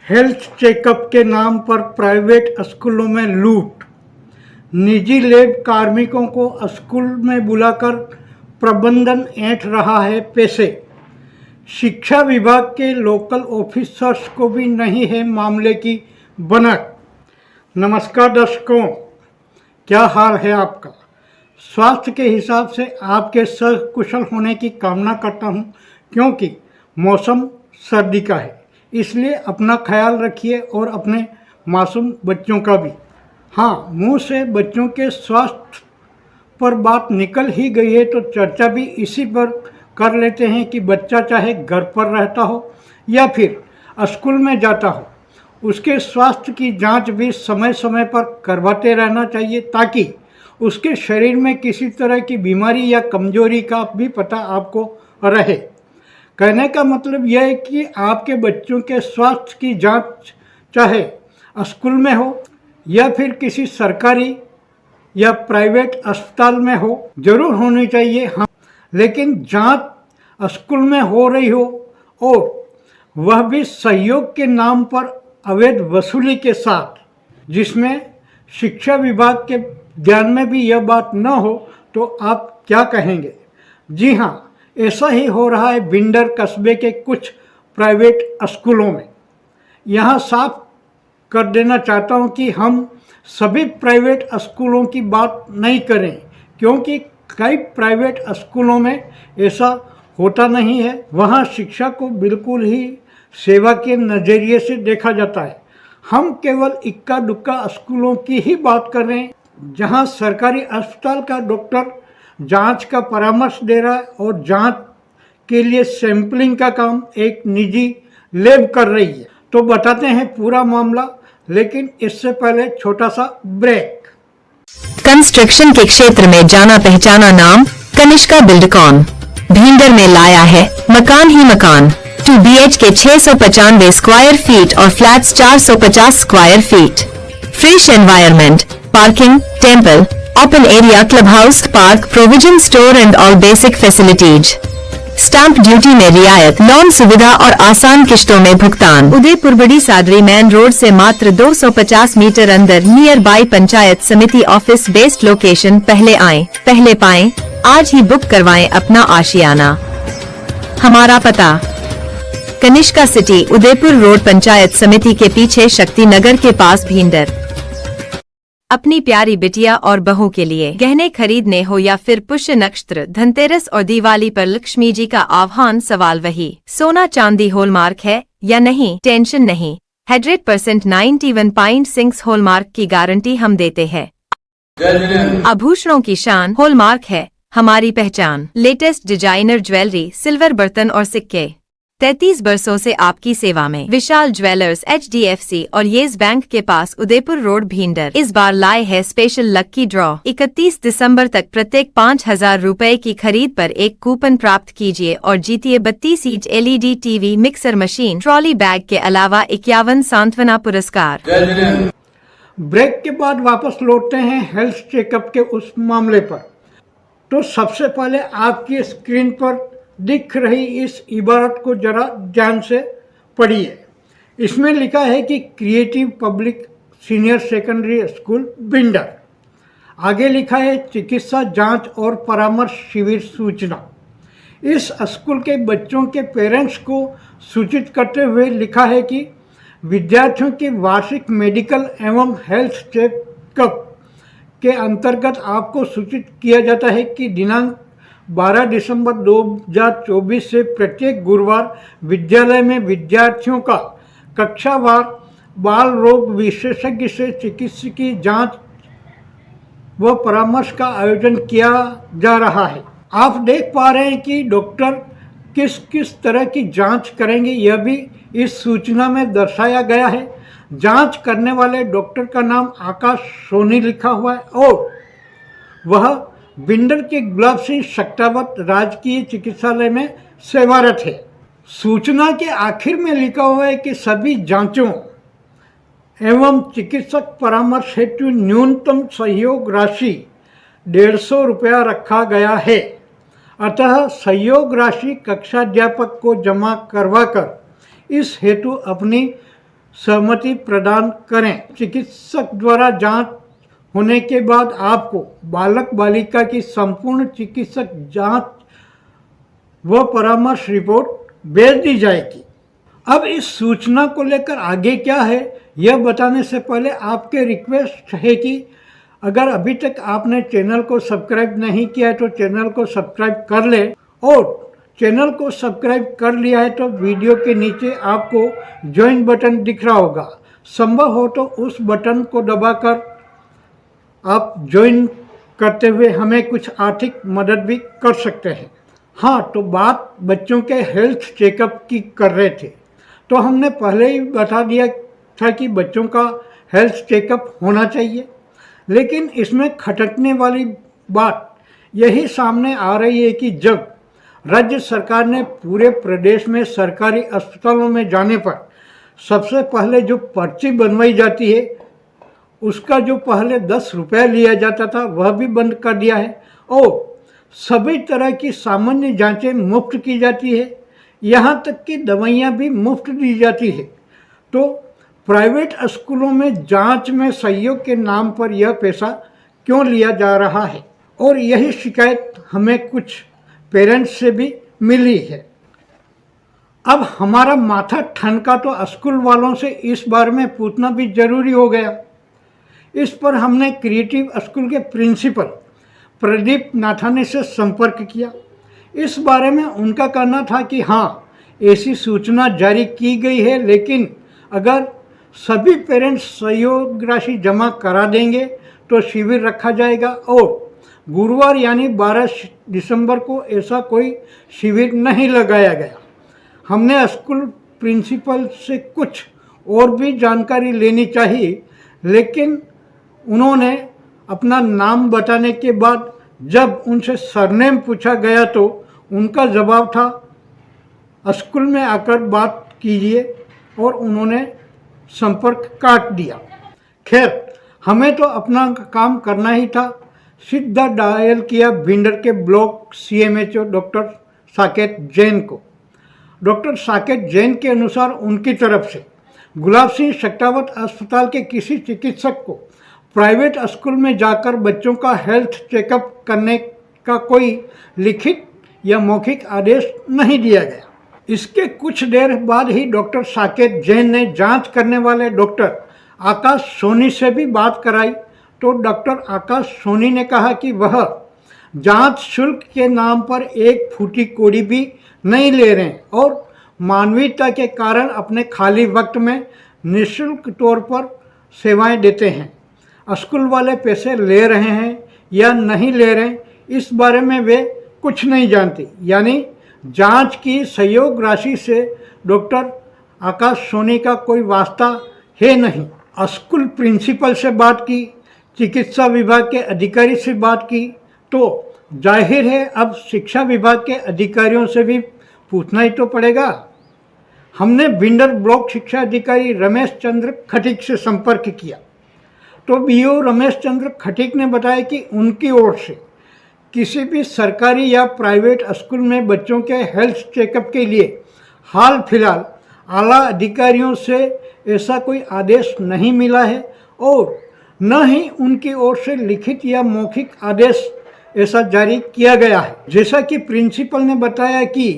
Health checkup के नाम पर प्राइवेट स्कूलों में लूट। निजी लैब कार्मिकों को स्कूल में बुलाकर प्रबंधन ऐंठ रहा है पैसे। शिक्षा विभाग के लोकल ऑफिसर्स को भी नहीं है मामले की भनक। नमस्कार दर्शकों, क्या हाल है आपका? स्वास्थ्य के हिसाब से आपके सकुशल होने की कामना करता हूं, क्योंकि मौसम सर्दी का है, इसलिए अपना ख्याल रखिए और अपने मासूम बच्चों का भी। हाँ, मुंह से बच्चों के स्वास्थ्य पर बात निकल ही गई है तो चर्चा भी इसी पर कर लेते हैं कि बच्चा चाहे घर पर रहता हो या फिर स्कूल में जाता हो, उसके स्वास्थ्य की जांच भी समय समय पर करवाते रहना चाहिए, ताकि उसके शरीर में किसी तरह की बीमारी या कमजोरी का भी पता आपको रहे। कहने का मतलब यह है कि आपके बच्चों के स्वास्थ्य की जांच चाहे स्कूल में हो या फिर किसी सरकारी या प्राइवेट अस्पताल में हो, जरूर होनी चाहिए। हाँ, लेकिन जांच स्कूल में हो रही हो और वह भी सहयोग के नाम पर अवैध वसूली के साथ, जिसमें शिक्षा विभाग के ध्यान में भी यह बात न हो, तो आप क्या कहेंगे? जी हाँ, ऐसा ही हो रहा है भिंडर कस्बे के कुछ प्राइवेट स्कूलों में। यहाँ साफ कर देना चाहता हूँ कि हम सभी प्राइवेट स्कूलों की बात नहीं करें, क्योंकि कई प्राइवेट स्कूलों में ऐसा होता नहीं है। वहाँ शिक्षा को बिल्कुल ही सेवा के नज़रिए से देखा जाता है। हम केवल इक्का दुक्का स्कूलों की ही बात कर रहे हैं, जहाँ सरकारी अस्पताल का डॉक्टर जांच का परामर्श दे रहा है और जांच के लिए सैंपलिंग का काम एक निजी लैब कर रही है। तो बताते हैं पूरा मामला, लेकिन इससे पहले छोटा सा ब्रेक। कंस्ट्रक्शन के क्षेत्र में जाना पहचाना नाम कनिष्का बिल्डकॉन भिंडर में लाया है मकान ही मकान। 2 BHK 695 स्क्वायर फीट और flats 450 square feet. Fresh environment, parking, temple, open area, club house, park, provision store and all basic facilities. Stamp duty में रियायत, लोन सुविधा और आसान किश्तों में भुगतान। उदयपुर बड़ी सादरी मेन रोड से मात्र 250 मीटर अंदर, नियर बाई पंचायत समिति ऑफिस बेस्ड लोकेशन। पहले आएं, पहले पाएं, आज ही बुक करवाएं अपना आशियाना। हमारा पता कनिष्का सिटी, उदयपुर रोड, पंचायत समिति के पीछे, शक्ति नगर के पास, भिंडर। अपनी प्यारी बिटिया और बहू के लिए गहने खरीदने हो या फिर पुष्य नक्षत्र, धनतेरस और दिवाली पर लक्ष्मी जी का आह्वान, सवाल वही, सोना चांदी हॉलमार्क है या नहीं? टेंशन नहीं, 100% 91.6 हॉलमार्क की गारंटी हम देते हैं। आभूषणों की शान हॉलमार्क है हमारी पहचान। लेटेस्ट डिजाइनर ज्वेलरी, सिल्वर बर्तन और सिक्के। 33 बरसों से आपकी सेवा में विशाल ज्वेलर्स, HDFC और येस बैंक के पास, उदयपुर रोड, भिंडर। इस बार लाए है स्पेशल लक्की ड्रॉ। 31 दिसंबर तक प्रत्येक 5000 रुपए की खरीद पर एक कूपन प्राप्त कीजिए और जीतिए 32 inch LED TV, mixer machine, trolley bag के अलावा 51 सांत्वना पुरस्कार। ब्रेक के बाद वापस लौटते हैं हेल्थ चेकअप के उस मामले पर। तो सबसे पहले आपकी स्क्रीन पर दिख रही इस इबारत को जरा ध्यान से पढ़िए। इसमें लिखा है कि creative public senior secondary school Bhinder. आगे लिखा है चिकित्सा जांच और परामर्श शिविर सूचना। इस स्कूल के बच्चों के पेरेंट्स को सूचित करते हुए लिखा है कि विद्यार्थियों की वार्षिक मेडिकल एवं हेल्थ चेकअप के अंतर्गत आपको सूचित किया जाता है कि दिनांक 12 दिसंबर 2024 से प्रत्येक गुरुवार विद्यालय में विद्यार्थियों का कक्षावार बाल रोग विशेषज्ञ से चिकित्सकीय जांच व परामर्श का आयोजन किया जा रहा है। आप देख पा रहे हैं कि डॉक्टर किस किस तरह की जांच करेंगे, यह भी इस सूचना में दर्शाया गया है। जांच करने वाले डॉक्टर का नाम आकाश सोनी लिखा हुआ है और वह भिंडर के गुलाब सिंह शक्तावत राजकीय चिकित्सालय में सेवारत है। सूचना के आखिर में लिखा हुआ है कि सभी जांचों एवं चिकित्सक परामर्श हेतु न्यूनतम सहयोग राशि 150 रुपया रखा गया है। अतः सहयोग राशि कक्षाध्यापक को जमा करवाकर इस हेतु अपनी सहमति प्रदान करें। चिकित्सक द्वारा जांच होने के बाद आपको बालक बालिका की संपूर्ण चिकित्सक जांच व परामर्श रिपोर्ट भेज दी जाएगी। अब इस सूचना को लेकर आगे क्या है यह बताने से पहले आपके रिक्वेस्ट है कि अगर अभी तक आपने चैनल को सब्सक्राइब नहीं किया है तो चैनल को सब्सक्राइब कर ले, और चैनल को सब्सक्राइब कर लिया है तो वीडियो के नीचे आपको ज्वाइन बटन दिख रहा होगा। संभव हो तो उस बटन को दबाकर आप ज्वाइन करते हुए हमें कुछ आर्थिक मदद भी कर सकते हैं। हाँ, तो बात बच्चों के हेल्थ चेकअप की कर रहे थे, तो हमने पहले ही बता दिया था कि बच्चों का हेल्थ चेकअप होना चाहिए, लेकिन इसमें खटकने वाली बात यही सामने आ रही है कि जब राज्य सरकार ने पूरे प्रदेश में सरकारी अस्पतालों में जाने पर सबसे पहले जो पर्ची बनवाई जाती है उसका जो पहले 10 रुपये लिया जाता था वह भी बंद कर दिया है, और सभी तरह की सामान्य जांचें मुफ्त की जाती है, यहाँ तक कि दवाइयाँ भी मुफ्त दी जाती है। तो प्राइवेट स्कूलों में जांच में सहयोग के नाम पर यह पैसा क्यों लिया जा रहा है, और यही शिकायत हमें कुछ पेरेंट्स से भी मिली है। अब हमारा माथा ठनका तो स्कूल वालों से इस बारे में पूछना भी जरूरी हो गया। इस पर हमने क्रिएटिव स्कूल के प्रिंसिपल प्रदीप नाथानी से संपर्क किया। इस बारे में उनका कहना था कि हाँ, ऐसी सूचना जारी की गई है, लेकिन अगर सभी पेरेंट्स सहयोग राशि जमा करा देंगे तो शिविर रखा जाएगा, और गुरुवार यानी 12 दिसंबर को ऐसा कोई शिविर नहीं लगाया गया। हमने स्कूल प्रिंसिपल से कुछ और भी जानकारी लेनी चाहिए, लेकिन उन्होंने अपना नाम बताने के बाद जब उनसे सरनेम पूछा गया तो उनका जवाब था स्कूल में आकर बात कीजिए, और उन्होंने संपर्क काट दिया। खैर, हमें तो अपना काम करना ही था। सीधा डायल किया भिंडर के block CMHO doctor Saket Jain को। डॉक्टर साकेत जैन के अनुसार उनकी तरफ से गुलाब सिंह शक्टावत अस्पताल के किसी चिकित्सक को प्राइवेट स्कूल में जाकर बच्चों का हेल्थ चेकअप करने का कोई लिखित या मौखिक आदेश नहीं दिया गया। इसके कुछ देर बाद ही डॉक्टर साकेत जैन ने जांच करने वाले डॉक्टर आकाश सोनी से भी बात कराई, तो डॉक्टर आकाश सोनी ने कहा कि वह जांच शुल्क के नाम पर एक फूटी कोड़ी भी नहीं ले रहे हैं, और मानवीयता के कारण अपने खाली वक्त में निःशुल्क तौर पर सेवाएं देते हैं। स्कूल वाले पैसे ले रहे हैं या नहीं ले रहे हैं इस बारे में वे कुछ नहीं जानते, यानी जांच की सहयोग राशि से डॉक्टर आकाश सोनी का कोई वास्ता है नहीं। स्कूल प्रिंसिपल से बात की, चिकित्सा विभाग के अधिकारी से बात की, तो जाहिर है अब शिक्षा विभाग के अधिकारियों से भी पूछना ही तो पड़ेगा। हमने भिंडर ब्लॉक शिक्षा अधिकारी रमेश चंद्र खटीक से संपर्क किया, तो BO रमेश चंद्र खटीक ने बताया कि उनकी ओर से किसी भी सरकारी या प्राइवेट स्कूल में बच्चों के हेल्थ चेकअप के लिए हाल फिलहाल आला अधिकारियों से ऐसा कोई आदेश नहीं मिला है, और न ही उनकी ओर से लिखित या मौखिक आदेश ऐसा जारी किया गया है। जैसा कि प्रिंसिपल ने बताया कि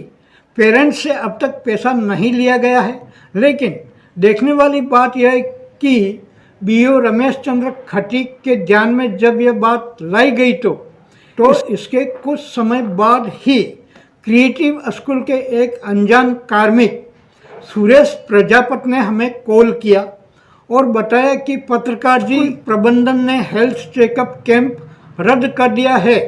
पेरेंट्स से अब तक पैसा नहीं लिया गया है, लेकिन देखने वाली बात यह है कि BO रमेश चंद्र खटीक के ध्यान में जब यह बात लाई गई तो इसके कुछ समय बाद ही क्रिएटिव स्कूल के एक अनजान कार्मिक सुरेश प्रजापति ने हमें कॉल किया और बताया कि पत्रकार जी, प्रबंधन ने हेल्थ चेकअप कैंप रद्द कर दिया है,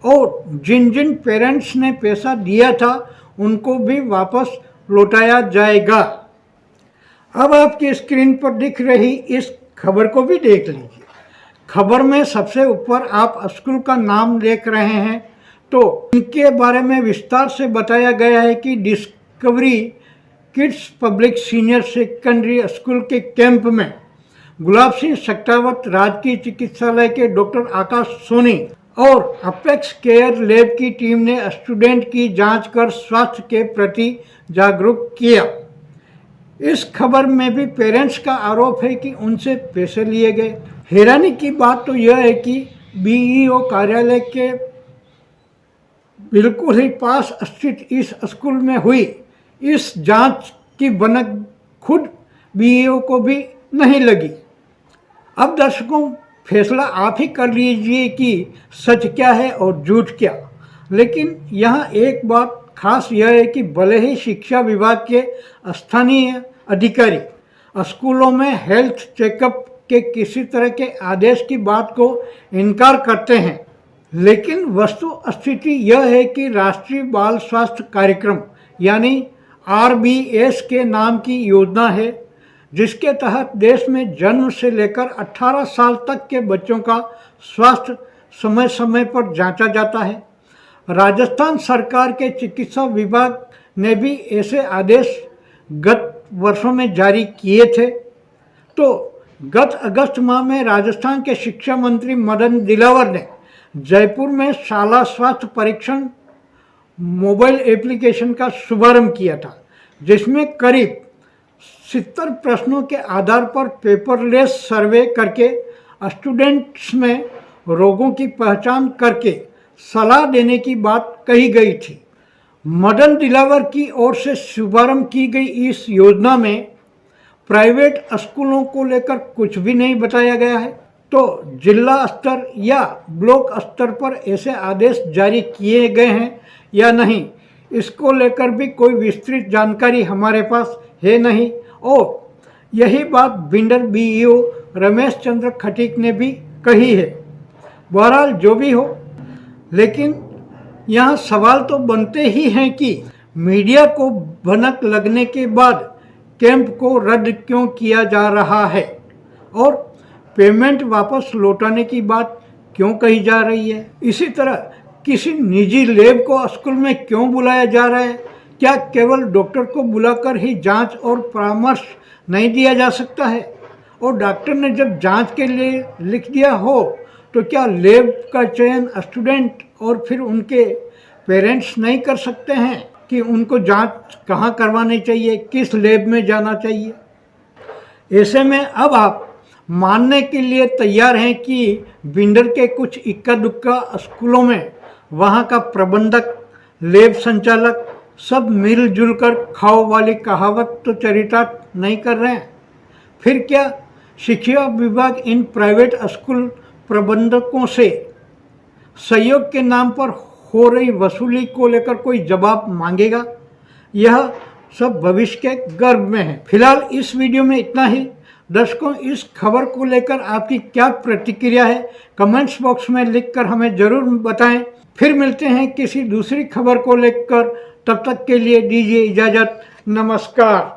और जिन जिन पेरेंट्स ने पैसा दिया था उनको भी वापस लौटाया जाएगा। अब आपकी स्क्रीन पर दिख रही इस खबर को भी देख लीजिए। खबर में सबसे ऊपर आप स्कूल का नाम देख रहे हैं, तो इनके बारे में विस्तार से बताया गया है कि discovery kids public senior secondary school के कैंप में गुलाब सिंह शक्टावत राजकीय चिकित्सालय के डॉक्टर आकाश सोनी और अपेक्स केयर लैब की टीम ने स्टूडेंट की जांच कर स्वास्थ्य के प्रति जागरूक किया। इस खबर में भी पेरेंट्स का आरोप है कि उनसे पैसे लिए गए। हैरानी की बात तो यह है कि बीईओ कार्यालय के बिल्कुल ही पास स्थित इस स्कूल में हुई इस जांच की भनक खुद बीईओ को भी नहीं लगी। अब दर्शकों, फैसला आप ही कर लीजिए कि सच क्या है और झूठ क्या। लेकिन यहाँ एक बात खास यह है कि भले ही शिक्षा विभाग के स्थानीय अधिकारी स्कूलों में हेल्थ चेकअप के किसी तरह के आदेश की बात को इनकार करते हैं, लेकिन वस्तु स्थिति यह है कि राष्ट्रीय बाल स्वास्थ्य कार्यक्रम यानी RBS के नाम की योजना है, जिसके तहत देश में जन्म से लेकर 18 साल तक के बच्चों का स्वास्थ्य समय समय पर जांचा जाता है। राजस्थान सरकार के चिकित्सा विभाग ने भी ऐसे आदेश गत वर्षों में जारी किए थे। तो गत अगस्त माह में राजस्थान के शिक्षा मंत्री मदन दिलावर ने जयपुर में शाला स्वास्थ्य परीक्षण मोबाइल एप्लीकेशन का शुभारंभ किया था, जिसमें करीब 70 प्रश्नों के आधार पर पेपरलेस सर्वे करके स्टूडेंट्स में रोगों की पहचान करके सलाह देने की बात कही गई थी। मदन दिलावर की ओर से शुभारंभ की गई इस योजना में प्राइवेट स्कूलों को लेकर कुछ भी नहीं बताया गया है। तो जिला स्तर या ब्लॉक स्तर पर ऐसे आदेश जारी किए गए हैं या नहीं, इसको लेकर भी कोई विस्तृत जानकारी हमारे पास है नहीं। और यही बात भिंडर बीईओ रमेश चंद्र खटीक ने भी कही है। बहरहाल जो भी हो, लेकिन यहाँ सवाल तो बनते ही हैं कि मीडिया को भनक लगने के बाद कैंप को रद्द क्यों किया जा रहा है और पेमेंट वापस लौटाने की बात क्यों कही जा रही है। इसी तरह किसी निजी लैब को स्कूल में क्यों बुलाया जा रहा है? क्या केवल डॉक्टर को बुलाकर ही जांच और परामर्श नहीं दिया जा सकता है? और डॉक्टर ने जब जांच के लिए लिख दिया हो तो क्या लैब का चयन स्टूडेंट और फिर उनके पेरेंट्स नहीं कर सकते हैं कि उनको जांच कहाँ करवानी चाहिए, किस लैब में जाना चाहिए? ऐसे में अब आप मानने के लिए तैयार हैं कि भिंडर के कुछ इक्का दुक्का स्कूलों में वहाँ का प्रबंधक, लैब संचालक सब मिलजुल कर खाओ वाली कहावत तो चरितार्थ नहीं कर रहे हैं। फिर क्या शिक्षा विभाग इन प्राइवेट स्कूल प्रबंधकों से सहयोग के नाम पर हो रही वसूली को लेकर कोई जवाब मांगेगा? यह सब भविष्य के गर्भ में है। फिलहाल इस वीडियो में इतना ही। दर्शकों, इस खबर को लेकर आपकी क्या प्रतिक्रिया है, कमेंट्स बॉक्स में लिखकर हमें ज़रूर बताएं। फिर मिलते हैं किसी दूसरी खबर को लेकर। तब तक के लिए दीजिए इजाज़त। नमस्कार।